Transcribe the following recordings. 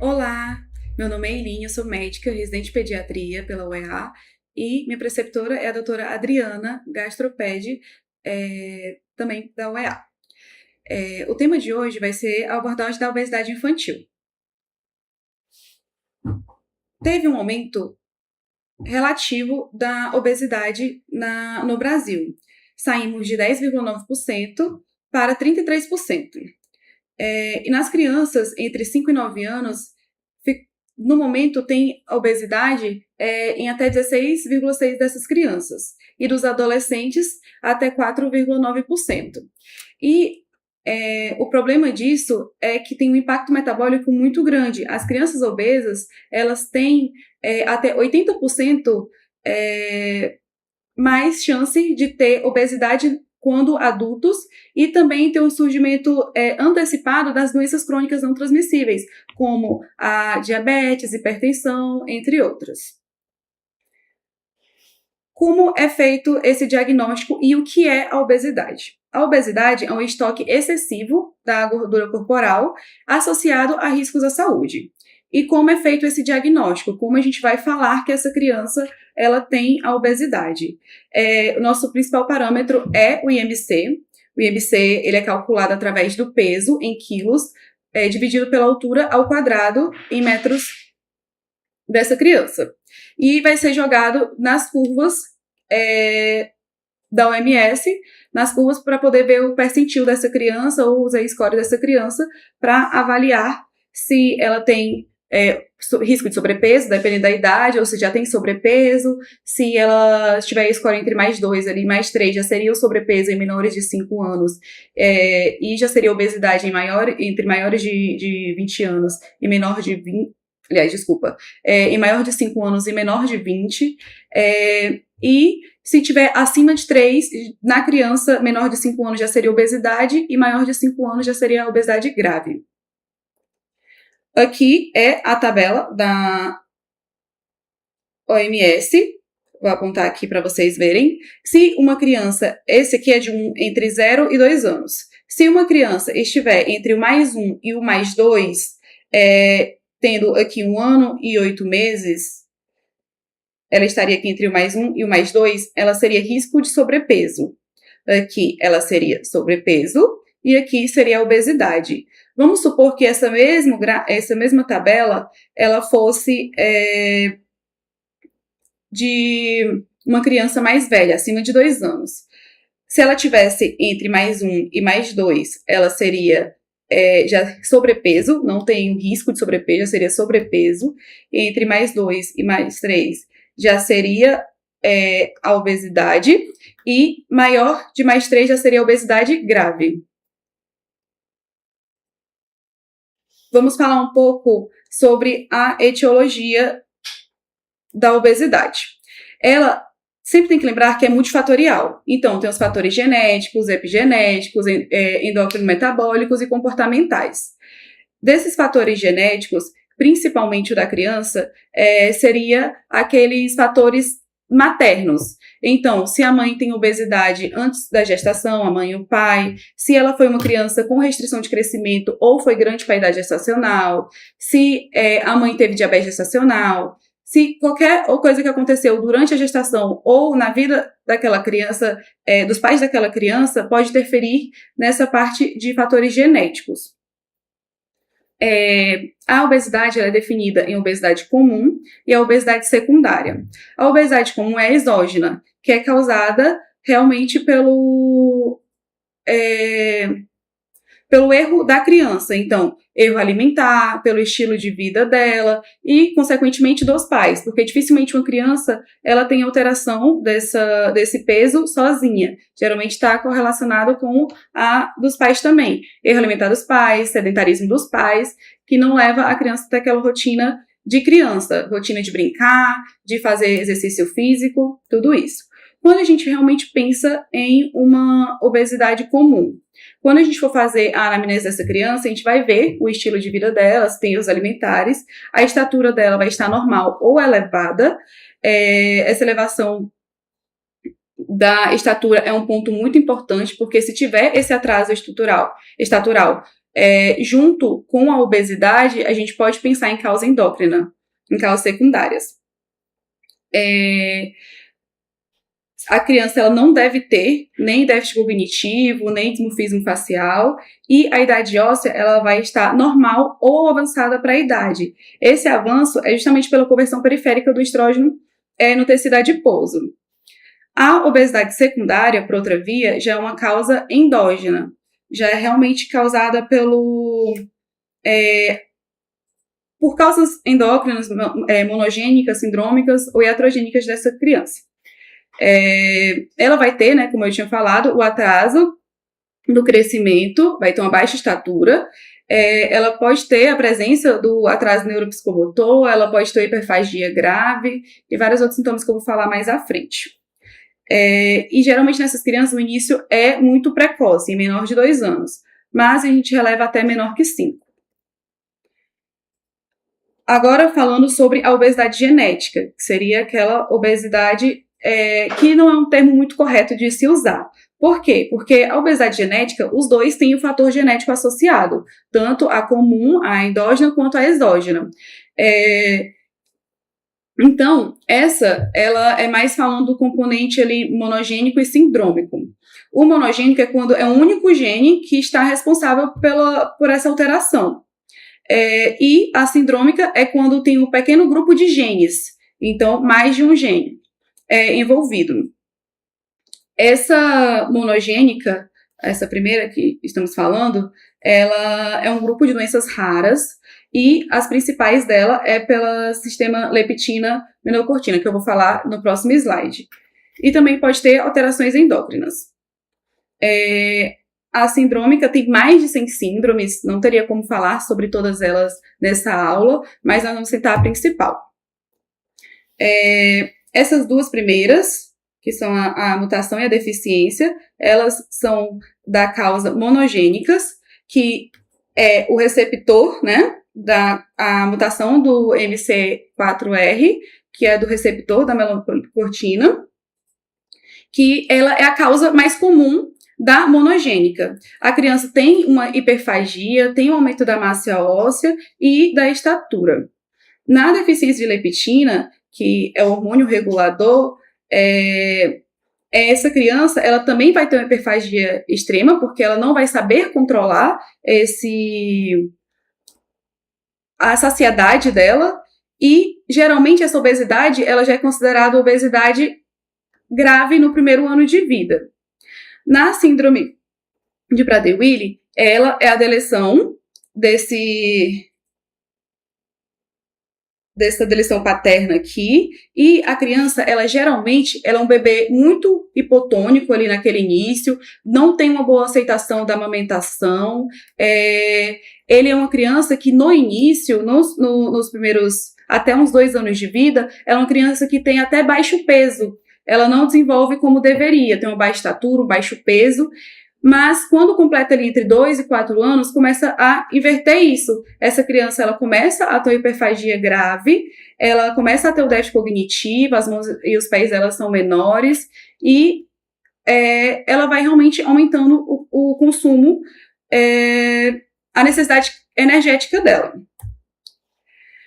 Olá, meu nome é Eileen, eu sou médica, residente de pediatria pela UEA e minha preceptora é a doutora Adriana, gastroped, também da UEA. O tema de hoje vai ser a abordagem da obesidade infantil. Teve um aumento relativo da obesidade no Brasil. Saímos de 10,9% para 33%. E nas crianças entre 5 e 9 anos, no momento tem obesidade em até 16,6% dessas crianças. E dos adolescentes, até 4,9%. E o problema disso é que tem um impacto metabólico muito grande. As crianças obesas, elas têm até 80% mais chance de ter obesidade quando adultos e também ter um surgimento antecipado das doenças crônicas não transmissíveis, como a diabetes, hipertensão, entre outras. Como é feito esse diagnóstico e o que é a obesidade? A obesidade é um estoque excessivo da gordura corporal associado a riscos à saúde. E como é feito esse diagnóstico? Como a gente vai falar que essa criança ela tem a obesidade? O nosso principal parâmetro é o IMC. O IMC ele é calculado através do peso em quilos, dividido pela altura ao quadrado em metros dessa criança. E vai ser jogado nas curvas da OMS, nas curvas para poder ver o percentil dessa criança ou o Z-score dessa criança para avaliar se ela tem risco de sobrepeso, dependendo da idade, ou se já tem sobrepeso, se ela tiver score entre mais 2 ali, mais 3, já seria o sobrepeso em menores de 5 anos, e já seria obesidade entre maiores de 20 anos e menor de 20, em maior de 5 anos e menor de 20, e se tiver acima de 3, na criança menor de 5 anos já seria obesidade e maior de 5 anos já seria obesidade grave. Aqui é a tabela da OMS, vou apontar aqui para vocês verem. Se uma criança, esse aqui é de entre 0 e 2 anos. Se uma criança estiver entre o mais 1 e o mais 2, tendo aqui 1 ano e 8 meses, ela estaria aqui entre o mais 1 e o mais 2, ela seria risco de sobrepeso. Aqui ela seria sobrepeso e aqui seria a obesidade. Vamos supor que essa mesma tabela ela fosse de uma criança mais velha, acima de 2 anos. Se ela tivesse entre mais 1 e mais 2, ela seria já sobrepeso, não tem risco de sobrepeso, já seria sobrepeso. Entre mais 2 e mais 3, já seria a obesidade. E maior de mais 3 já seria a obesidade grave. Vamos falar um pouco sobre a etiologia da obesidade. Ela sempre tem que lembrar que é multifatorial. Então, tem os fatores genéticos, epigenéticos, endócrino-metabólicos e comportamentais. Desses fatores genéticos, principalmente o da criança, seria aqueles fatores maternos. Então, se a mãe tem obesidade antes da gestação, a mãe e o pai, se ela foi uma criança com restrição de crescimento ou foi grande para a idade gestacional, se a mãe teve diabetes gestacional, se qualquer coisa que aconteceu durante a gestação ou na vida daquela criança, dos pais daquela criança, pode interferir nessa parte de fatores genéticos. A obesidade é definida em obesidade comum e a obesidade secundária. A obesidade comum é exógena, que é causada realmente pelo erro da criança. Então, erro alimentar, pelo estilo de vida dela e, consequentemente, dos pais, porque dificilmente uma criança ela tem alteração desse peso sozinha. Geralmente está correlacionado com a dos pais também. Erro alimentar dos pais, sedentarismo dos pais, que não leva a criança a ter aquela rotina de criança, rotina de brincar, de fazer exercício físico, tudo isso. Quando a gente realmente pensa em uma obesidade comum, quando a gente for fazer a anamnese dessa criança, a gente vai ver o estilo de vida dela, se tem os alimentares, a estatura dela vai estar normal ou elevada. Essa elevação da estatura é um ponto muito importante, porque se tiver esse atraso estatural, junto com a obesidade, a gente pode pensar em causa endócrina, em causas secundárias. A criança ela não deve ter nem déficit cognitivo, nem dismorfismo facial, e a idade óssea ela vai estar normal ou avançada para a idade. Esse avanço é justamente pela conversão periférica do estrógeno no tecido adiposo. A obesidade secundária, por outra via, já é uma causa endógena, já é realmente causada por causas endócrinas, monogênicas, sindrômicas ou iatrogênicas dessa criança. Ela vai ter, né, como eu tinha falado, o atraso do crescimento, vai ter uma baixa estatura, ela pode ter a presença do atraso neuropsicomotor, ela pode ter hiperfagia grave e vários outros sintomas que eu vou falar mais à frente. E geralmente nessas crianças o início é muito precoce, em menor de 2 anos, mas a gente releva até menor que 5. Agora falando sobre a obesidade genética, que seria aquela obesidade que não é um termo muito correto de se usar. Por quê? Porque a obesidade genética, os dois têm o fator genético associado, tanto a comum, a endógena, quanto a exógena. Então, ela é mais falando do componente ali monogênico e sindrômico. O monogênico é quando é um único gene que está responsável por essa alteração. E a sindrômica é quando tem um pequeno grupo de genes, então mais de um gene envolvido. Essa monogênica, essa primeira que estamos falando, ela é um grupo de doenças raras e as principais dela é pelo sistema leptina-minocortina, que eu vou falar no próximo slide. E também pode ter alterações endócrinas. A sindrômica tem mais de 100 síndromes, não teria como falar sobre todas elas nessa aula, mas nós vamos citar a principal. Essas duas primeiras, que são a mutação e a deficiência, elas são da causa monogênicas, que é o receptor, né, a mutação do MC4R, que é do receptor da melanocortina, que ela é a causa mais comum da monogênica. A criança tem uma hiperfagia, tem um aumento da massa óssea e da estatura. Na deficiência de leptina, que é o hormônio regulador, essa criança ela também vai ter uma hiperfagia extrema, porque ela não vai saber controlar a saciedade dela, e geralmente essa obesidade ela já é considerada obesidade grave no primeiro ano de vida. Na síndrome de Prader-Willi, ela é a deleção dessa deleção paterna aqui, e a criança, ela geralmente, ela é um bebê muito hipotônico ali naquele início, não tem uma boa aceitação da amamentação, ele é uma criança que no início, nos primeiros, até uns 2 anos de vida, é uma criança que tem até baixo peso, ela não desenvolve como deveria, tem uma baixa estatura, um baixo peso, mas quando completa ali entre 2 e 4 anos, começa a inverter isso. Essa criança, ela começa a ter hiperfagia grave, ela começa a ter o déficit cognitivo, as mãos e os pés dela são menores, e ela vai realmente aumentando o consumo, a necessidade energética dela.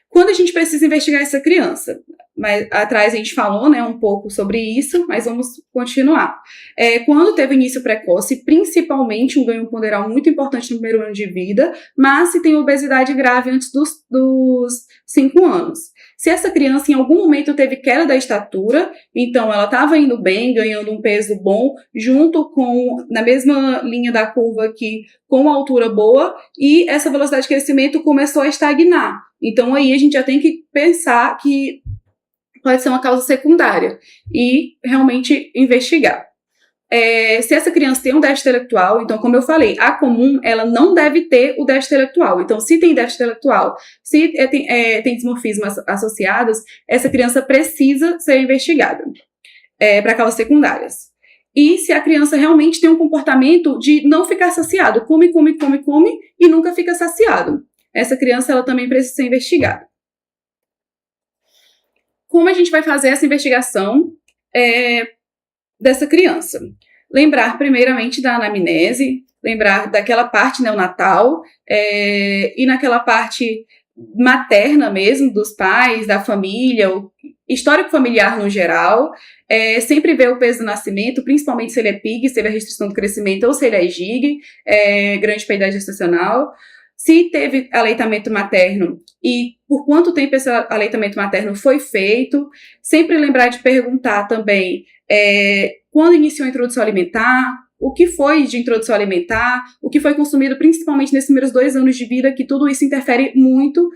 Quando a gente precisa investigar essa criança? Mas atrás a gente falou, né, um pouco sobre isso, mas vamos continuar. Quando teve início precoce, principalmente um ganho ponderal muito importante no primeiro ano de vida, mas se tem obesidade grave antes dos 5 anos. Se essa criança em algum momento teve queda da estatura, então ela estava indo bem, ganhando um peso bom, junto com, na mesma linha da curva aqui, com uma altura boa, e essa velocidade de crescimento começou a estagnar. Então aí a gente já tem que pensar que pode ser uma causa secundária e realmente investigar. Se essa criança tem um déficit intelectual, então, como eu falei, a comum, ela não deve ter o déficit intelectual. Então, se tem déficit intelectual, se tem dismorfismos associados, essa criança precisa ser investigada para causas secundárias. E se a criança realmente tem um comportamento de não ficar saciado, come e nunca fica saciado. Essa criança, ela também precisa ser investigada. Como a gente vai fazer essa investigação dessa criança? Lembrar primeiramente da anamnese, lembrar daquela parte neonatal e naquela parte materna mesmo, dos pais, da família, o histórico familiar no geral, sempre ver o peso do nascimento, principalmente se ele é PIG, se teve a restrição do crescimento, ou se ele é GIG, grande para a idade gestacional. Se teve aleitamento materno e por quanto tempo esse aleitamento materno foi feito, sempre lembrar de perguntar também quando iniciou a introdução alimentar, o que foi de introdução alimentar, o que foi consumido principalmente nesses primeiros 2 anos de vida, que tudo isso interfere muito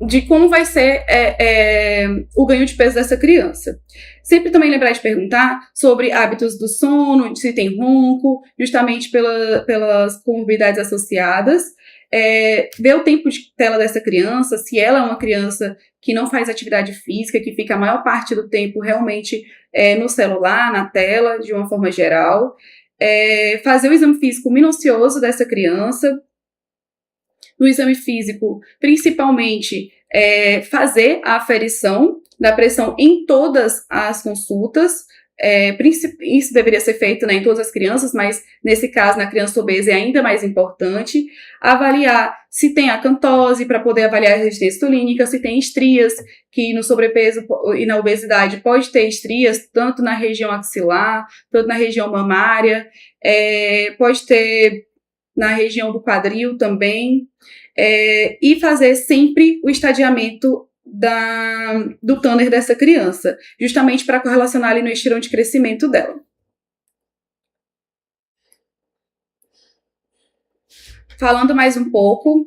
de como vai ser o ganho de peso dessa criança. Sempre também lembrar de perguntar sobre hábitos do sono, se tem ronco, justamente pelas comorbidades associadas. Ver o tempo de tela dessa criança, se ela é uma criança que não faz atividade física, que fica a maior parte do tempo realmente no celular, na tela, de uma forma geral. Fazer o exame físico minucioso dessa criança. No exame físico, principalmente, fazer a aferição da pressão em todas as consultas. Isso deveria ser feito, né, em todas as crianças, mas nesse caso, na criança obesa, é ainda mais importante. Avaliar se tem acantose, para poder avaliar a resistência insulínica, se tem estrias, que no sobrepeso e na obesidade pode ter estrias, tanto na região axilar, tanto na região mamária, pode ter na região do quadril também, e fazer sempre o estadiamento do Tanner dessa criança, justamente para correlacionar ali no estirão de crescimento dela. Falando mais um pouco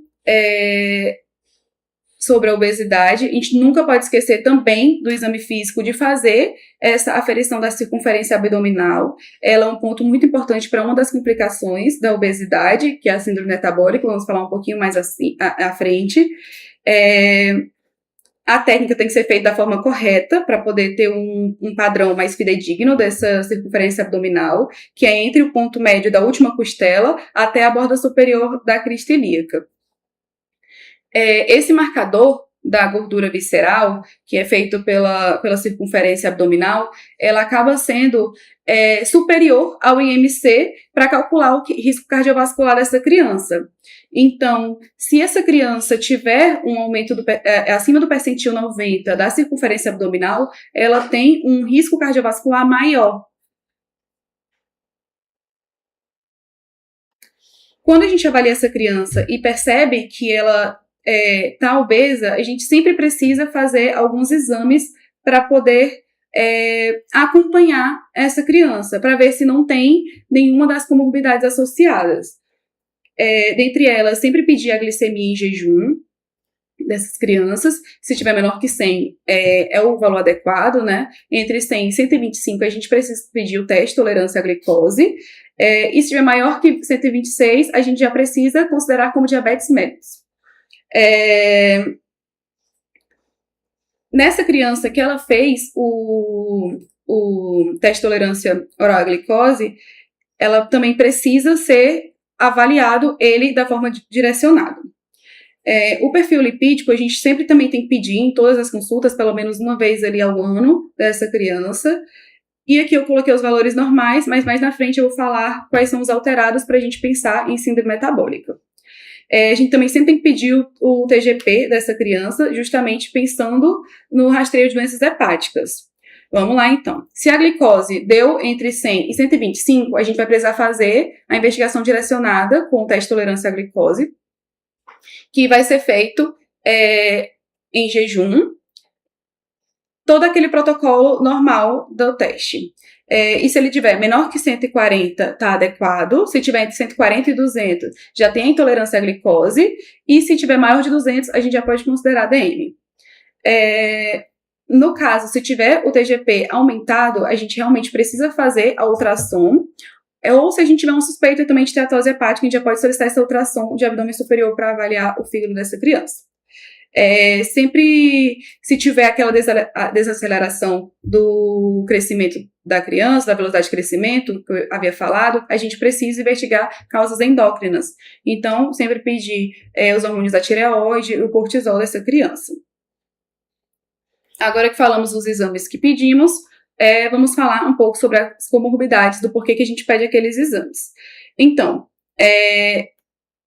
sobre a obesidade, a gente nunca pode esquecer também do exame físico de fazer essa aferição da circunferência abdominal. Ela é um ponto muito importante para uma das complicações da obesidade, que é a síndrome metabólica, vamos falar um pouquinho mais assim à frente. A técnica tem que ser feita da forma correta para poder ter um padrão mais fidedigno dessa circunferência abdominal, que é entre o ponto médio da última costela até a borda superior da crista ilíaca. Esse marcador da gordura visceral, que é feito pela circunferência abdominal, ela acaba sendo superior ao IMC para calcular o risco cardiovascular dessa criança. Então, se essa criança tiver um aumento acima do percentil 90 da circunferência abdominal, ela tem um risco cardiovascular maior. Quando a gente avalia essa criança e percebe que ela está obesa, a gente sempre precisa fazer alguns exames para poder acompanhar essa criança, para ver se não tem nenhuma das comorbidades associadas. Dentre elas, sempre pedir a glicemia em jejum dessas crianças. Se tiver menor que 100, é o valor adequado, né? Entre 100 e 125, a gente precisa pedir o teste de tolerância à glicose. E se tiver maior que 126, a gente já precisa considerar como diabetes mellitus. Nessa criança que ela fez o teste de tolerância oral à glicose, ela também precisa ser avaliado ele da forma direcionada. O perfil lipídico a gente sempre também tem que pedir em todas as consultas, pelo menos uma vez ali ao ano dessa criança. E aqui eu coloquei os valores normais, mas mais na frente eu vou falar quais são os alterados para a gente pensar em síndrome metabólica. A gente também sempre tem que pedir o TGP dessa criança, justamente pensando no rastreio de doenças hepáticas. Vamos lá, então. Se a glicose deu entre 100 e 125, a gente vai precisar fazer a investigação direcionada com o teste de tolerância à glicose, que vai ser feito em jejum, todo aquele protocolo normal do teste. E se ele tiver menor que 140, está adequado. Se tiver entre 140 e 200, já tem a intolerância à glicose. E se tiver maior de 200, a gente já pode considerar DM. No caso, se tiver o TGP aumentado, a gente realmente precisa fazer a ultrassom. Ou se a gente tiver um suspeito também de esteatose hepática, a gente já pode solicitar essa ultrassom de abdômen superior para avaliar o fígado dessa criança. Sempre, se tiver aquela desaceleração do crescimento da criança, da velocidade de crescimento, que eu havia falado, a gente precisa investigar causas endócrinas. Então, sempre pedir os hormônios da tireoide e o cortisol dessa criança. Agora que falamos dos exames que pedimos, vamos falar um pouco sobre as comorbidades, do porquê que a gente pede aqueles exames. Então,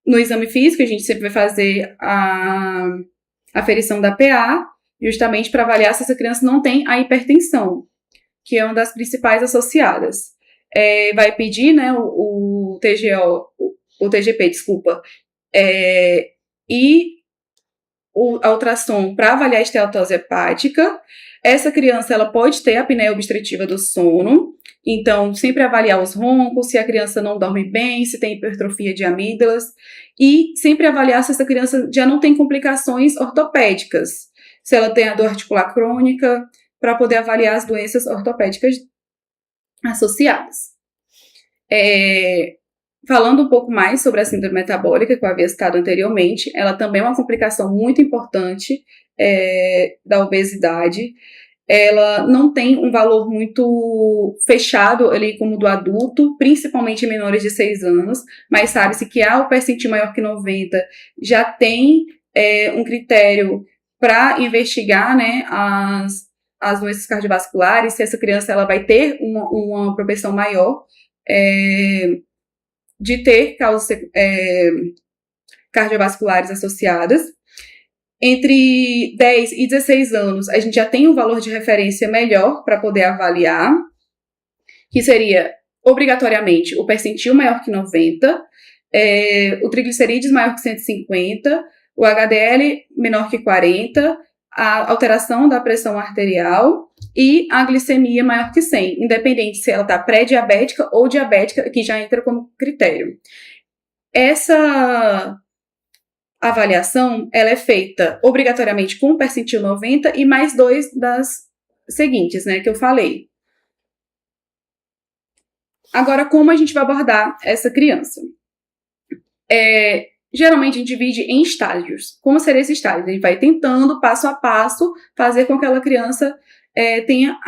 no exame físico, a gente sempre vai fazer a aferição da PA, justamente para avaliar se essa criança não tem a hipertensão, que é uma das principais associadas. Vai pedir, né, o TGP, desculpa, e a ultrassom para avaliar a esteatose hepática. Essa criança ela pode ter a apneia obstrutiva do sono, então sempre avaliar os roncos, se a criança não dorme bem, se tem hipertrofia de amígdalas, e sempre avaliar se essa criança já não tem complicações ortopédicas, se ela tem a dor articular crônica, para poder avaliar as doenças ortopédicas associadas. Falando um pouco mais sobre a síndrome metabólica, que eu havia citado anteriormente, ela também é uma complicação muito importante da obesidade. Ela não tem um valor muito fechado ali como do adulto, principalmente em menores de 6 anos, mas sabe-se que o percentil maior que 90 já tem um critério para investigar, né, as doenças cardiovasculares, se essa criança ela vai ter uma propensão maior de ter causas cardiovasculares associadas. Entre 10 e 16 anos, a gente já tem um valor de referência melhor para poder avaliar, que seria, obrigatoriamente, o percentil maior que 90, o triglicerídeos maior que 150, o HDL menor que 40, a alteração da pressão arterial e a glicemia maior que 100, independente se ela está pré-diabética ou diabética, que já entra como critério. Essa avaliação, ela é feita obrigatoriamente com o percentil 90 e mais 2 das seguintes, né, que eu falei. Agora, como a gente vai abordar essa criança? Geralmente a gente divide em estágios. Como seria esse estágio? A gente vai tentando, passo a passo, fazer com que aquela criança tenha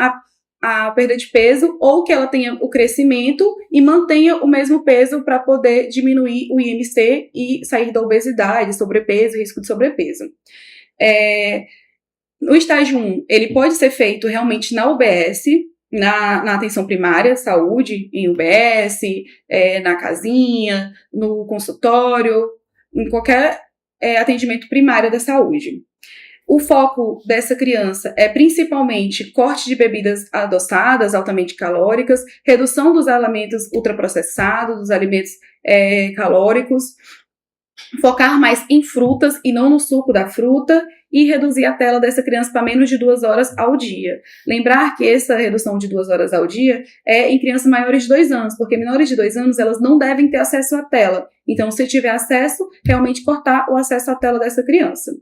a perda de peso ou que ela tenha o crescimento e mantenha o mesmo peso para poder diminuir o IMC e sair da obesidade, sobrepeso, risco de sobrepeso. No estágio 1, ele pode ser feito realmente na UBS, na atenção primária, saúde, em UBS, na casinha, no consultório, em qualquer atendimento primário da saúde. O foco dessa criança é principalmente corte de bebidas adoçadas, altamente calóricas, redução dos alimentos ultraprocessados, dos alimentos calóricos, focar mais em frutas e não no suco da fruta e reduzir a tela dessa criança para menos de 2 horas ao dia. Lembrar que essa redução de 2 horas ao dia é em crianças maiores de 2 anos, porque menores de 2 anos elas não devem ter acesso à tela. Então, se tiver acesso, realmente cortar o acesso à tela dessa criança.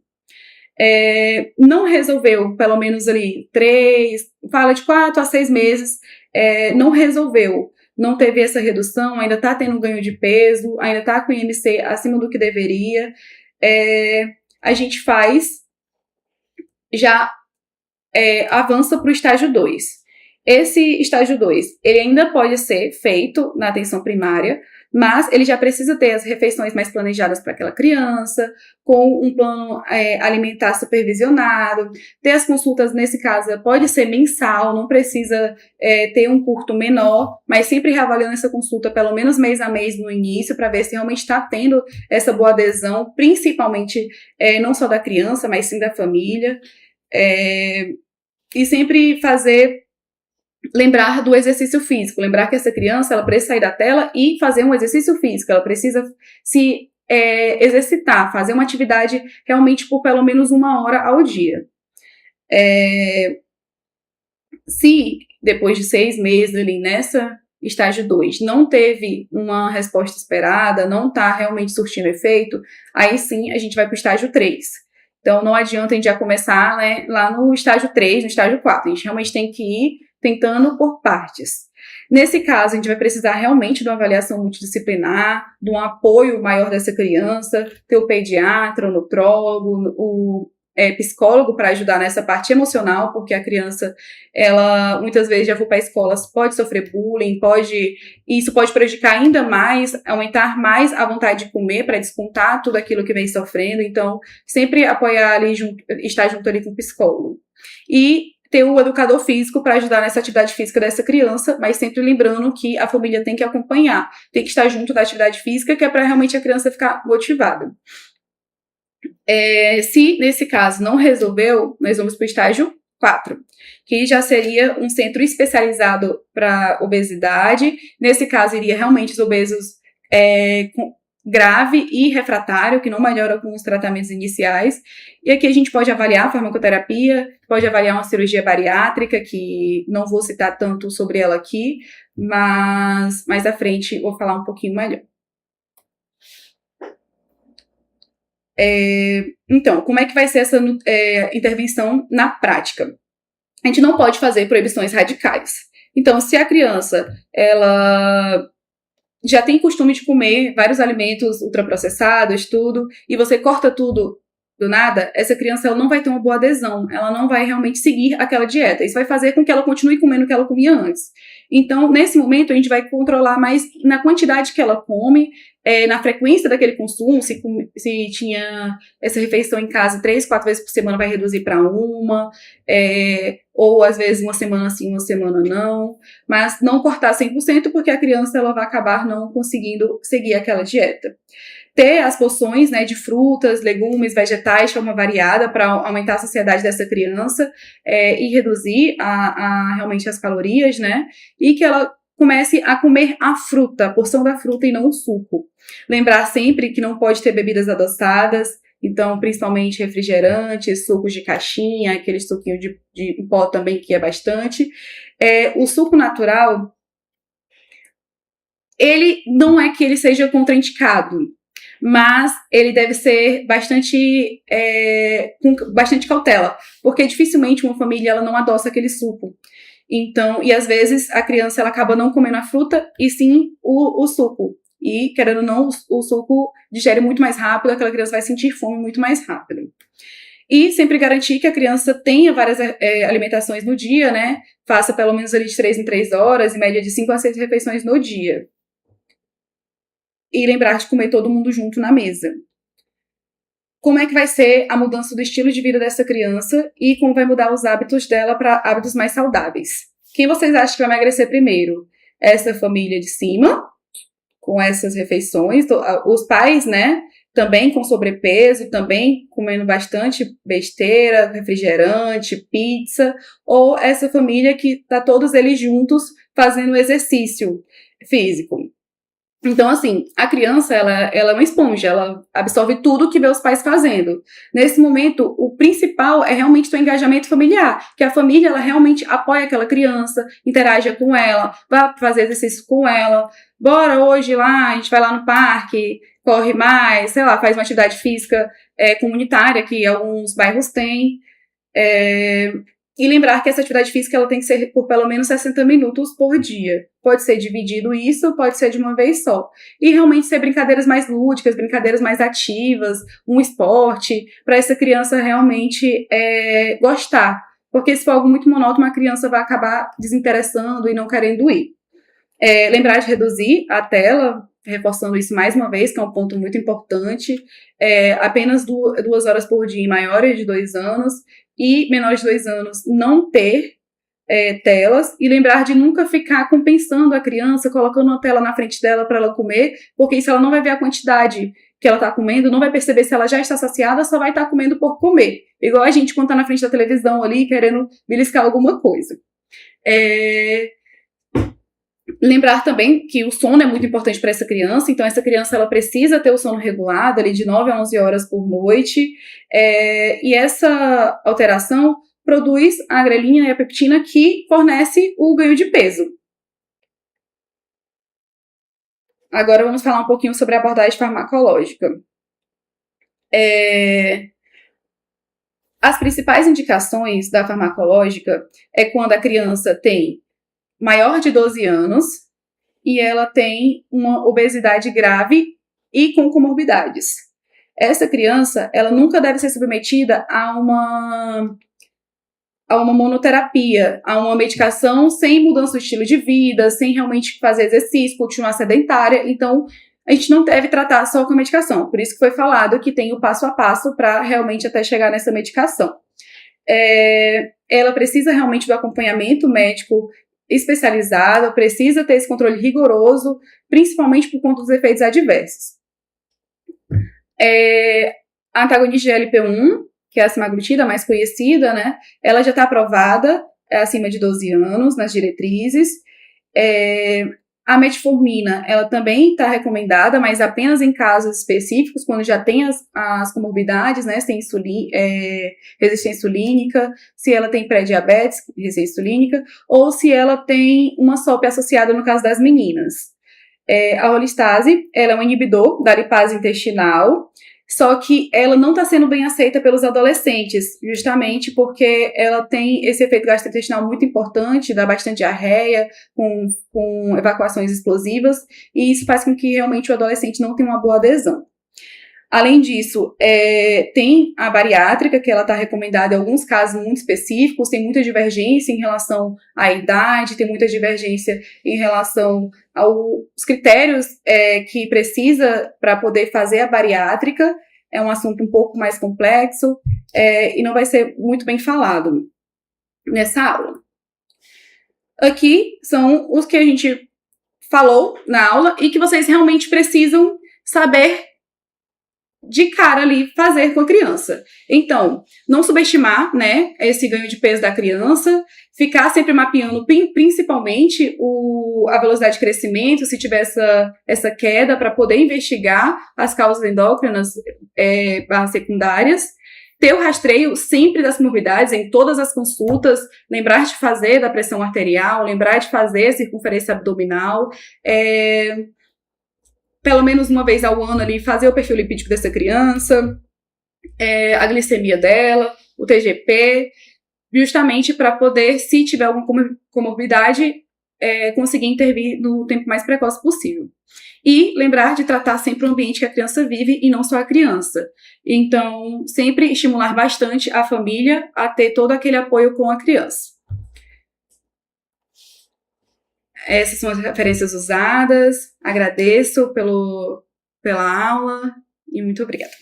Não resolveu, pelo menos ali, 4 a 6 meses, não resolveu. Não teve essa redução, ainda está tendo ganho de peso, ainda está com IMC acima do que deveria. A gente avança para o estágio 2. Esse estágio 2, ele ainda pode ser feito na atenção primária, mas ele já precisa ter as refeições mais planejadas para aquela criança, com um plano alimentar supervisionado, ter as consultas, nesse caso, pode ser mensal, não precisa ter um curto menor, mas sempre reavaliando essa consulta pelo menos mês a mês no início, para ver se realmente está tendo essa boa adesão, principalmente não só da criança, mas sim da família, e sempre lembrar do exercício físico, lembrar que essa criança ela precisa sair da tela e fazer um exercício físico, ela precisa se exercitar, fazer uma atividade realmente por pelo menos 1 hora ao dia. Se depois de 6 meses ali nessa estágio 2 não teve uma resposta esperada, não está realmente surtindo efeito, aí sim a gente vai para o estágio 3. Então não adianta a gente já começar, né, lá no estágio 3, no estágio 4, a gente realmente tem que ir tentando por partes. Nesse caso, a gente vai precisar realmente de uma avaliação multidisciplinar, de um apoio maior dessa criança, ter o pediatra, o nutrólogo, o psicólogo para ajudar nessa parte emocional, porque a criança, ela muitas vezes já for para escolas, pode sofrer bullying, isso pode prejudicar ainda mais, aumentar mais a vontade de comer para descontar tudo aquilo que vem sofrendo. Então, sempre apoiar ali, estar junto ali com o psicólogo. E ter o educador físico para ajudar nessa atividade física dessa criança, mas sempre lembrando que a família tem que acompanhar, tem que estar junto da atividade física, que é para realmente a criança ficar motivada. Se nesse caso não resolveu, nós vamos para o estágio 4, que já seria um centro especializado para obesidade. Nesse caso, iria realmente os obesos com grave e refratário, que não melhora com os tratamentos iniciais. E aqui a gente pode avaliar a farmacoterapia, pode avaliar uma cirurgia bariátrica, que não vou citar tanto sobre ela aqui, mas mais à frente vou falar um pouquinho melhor. Então, como é que vai ser essa intervenção na prática? A gente não pode fazer proibições radicais. Então, se a criança ela já tem costume de comer vários alimentos ultraprocessados, tudo, e você corta tudo do nada, essa criança ela não vai ter uma boa adesão, ela não vai realmente seguir aquela dieta. Isso vai fazer com que ela continue comendo o que ela comia antes. Então, nesse momento, a gente vai controlar mais na quantidade que ela come, na frequência daquele consumo. Se tinha essa refeição em casa 3, 4 vezes por semana, vai reduzir para uma, ou às vezes uma semana sim, uma semana não, mas não cortar 100%, porque a criança ela vai acabar não conseguindo seguir aquela dieta. Ter as porções, né, de frutas, legumes, vegetais de forma variada para aumentar a saciedade dessa criança e reduzir realmente as calorias, né, e que ela comece a comer a fruta, a porção da fruta e não o suco. Lembrar sempre que não pode ter bebidas adoçadas, então principalmente refrigerantes, sucos de caixinha, aquele suquinho de pó também que é bastante. O suco natural, ele não é que ele seja contraindicado, mas ele deve ser com bastante cautela, porque dificilmente uma família ela não adoça aquele suco. Então, e às vezes a criança ela acaba não comendo a fruta e sim o suco. E, querendo ou não, o suco digere muito mais rápido, aquela criança vai sentir fome muito mais rápido. E sempre garantir que a criança tenha várias alimentações no dia, né? Faça pelo menos ali de 3 em 3 horas, em média de 5 a 6 refeições no dia. E lembrar de comer todo mundo junto na mesa. Como é que vai ser a mudança do estilo de vida dessa criança e como vai mudar os hábitos dela para hábitos mais saudáveis? Quem vocês acham que vai emagrecer primeiro? Essa família de cima, com essas refeições, os pais, né, também com sobrepeso, também comendo bastante besteira, refrigerante, pizza, ou essa família que tá todos eles juntos fazendo exercício físico? Então, assim, a criança, ela é uma esponja, ela absorve tudo que vê os pais fazendo. Nesse momento, o principal é realmente o engajamento familiar, que a família, ela realmente apoia aquela criança, interaja com ela, vai fazer exercício com ela. Bora hoje lá, a gente vai lá no parque, corre mais, sei lá, faz uma atividade física comunitária, que alguns bairros têm. E lembrar que essa atividade física ela tem que ser por pelo menos 60 minutos por dia. Pode ser dividido isso, pode ser de uma vez só. E realmente ser brincadeiras mais lúdicas, brincadeiras mais ativas, um esporte, para essa criança realmente gostar. Porque se for algo muito monótono, a criança vai acabar desinteressando e não querendo ir. Lembrar de reduzir a tela, reforçando isso mais uma vez, que é um ponto muito importante. Apenas 2 horas por dia em maiores de 2 anos e menores de 2 anos não ter telas, e lembrar de nunca ficar compensando a criança, colocando uma tela na frente dela para ela comer, porque isso ela não vai ver a quantidade que ela está comendo, não vai perceber se ela já está saciada, só vai estar comendo por comer. Igual a gente quando está na frente da televisão ali, querendo beliscar alguma coisa. Lembrar também que o sono é muito importante para essa criança, então essa criança ela precisa ter o sono regulado, ali de 9 a 11 horas por noite, e essa alteração produz a grelina e a peptina que fornece o ganho de peso. Agora vamos falar um pouquinho sobre a abordagem farmacológica. As principais indicações da farmacológica é quando a criança tem maior de 12 anos e ela tem uma obesidade grave e com comorbidades. Essa criança, ela nunca deve ser submetida a uma monoterapia, a uma medicação sem mudança do estilo de vida, sem realmente fazer exercício, continuar sedentária. Então, a gente não deve tratar só com a medicação. Por isso que foi falado que tem o passo a passo para realmente até chegar nessa medicação. ela precisa realmente do acompanhamento médico especializado, precisa ter esse controle rigoroso, principalmente por conta dos efeitos adversos. A antagonista de GLP-1, que é a semaglutida, mais conhecida, né? Ela já está aprovada acima de 12 anos nas diretrizes. A metformina, ela também está recomendada, mas apenas em casos específicos, quando já tem as comorbidades, né? Se tem resistência insulínica, se ela tem pré-diabetes, resistência insulínica, ou se ela tem uma SOP associada no caso das meninas. A rolistase, ela é um inibidor da lipase intestinal, só que ela não está sendo bem aceita pelos adolescentes, justamente porque ela tem esse efeito gastrointestinal muito importante, dá bastante diarreia, com evacuações explosivas, e isso faz com que realmente o adolescente não tenha uma boa adesão. Além disso, tem a bariátrica, que ela está recomendada em alguns casos muito específicos, tem muita divergência em relação à idade, tem muita divergência em relação aos critérios que precisa para poder fazer a bariátrica. É um assunto um pouco mais complexo e não vai ser muito bem falado nessa aula. Aqui são os que a gente falou na aula e que vocês realmente precisam saber de cara ali fazer com a criança. Então, não subestimar, né, esse ganho de peso da criança, ficar sempre mapeando principalmente a velocidade de crescimento, se tiver essa queda, para poder investigar as causas endócrinas secundárias, ter o rastreio sempre das comorbidades em todas as consultas, lembrar de fazer da pressão arterial, lembrar de fazer a circunferência abdominal, pelo menos uma vez ao ano ali, fazer o perfil lipídico dessa criança, a glicemia dela, o TGP, justamente para poder, se tiver alguma comorbidade, conseguir intervir no tempo mais precoce possível. E lembrar de tratar sempre o ambiente que a criança vive e não só a criança. Então, sempre estimular bastante a família a ter todo aquele apoio com a criança. Essas são as referências usadas. Agradeço pela aula e muito obrigada.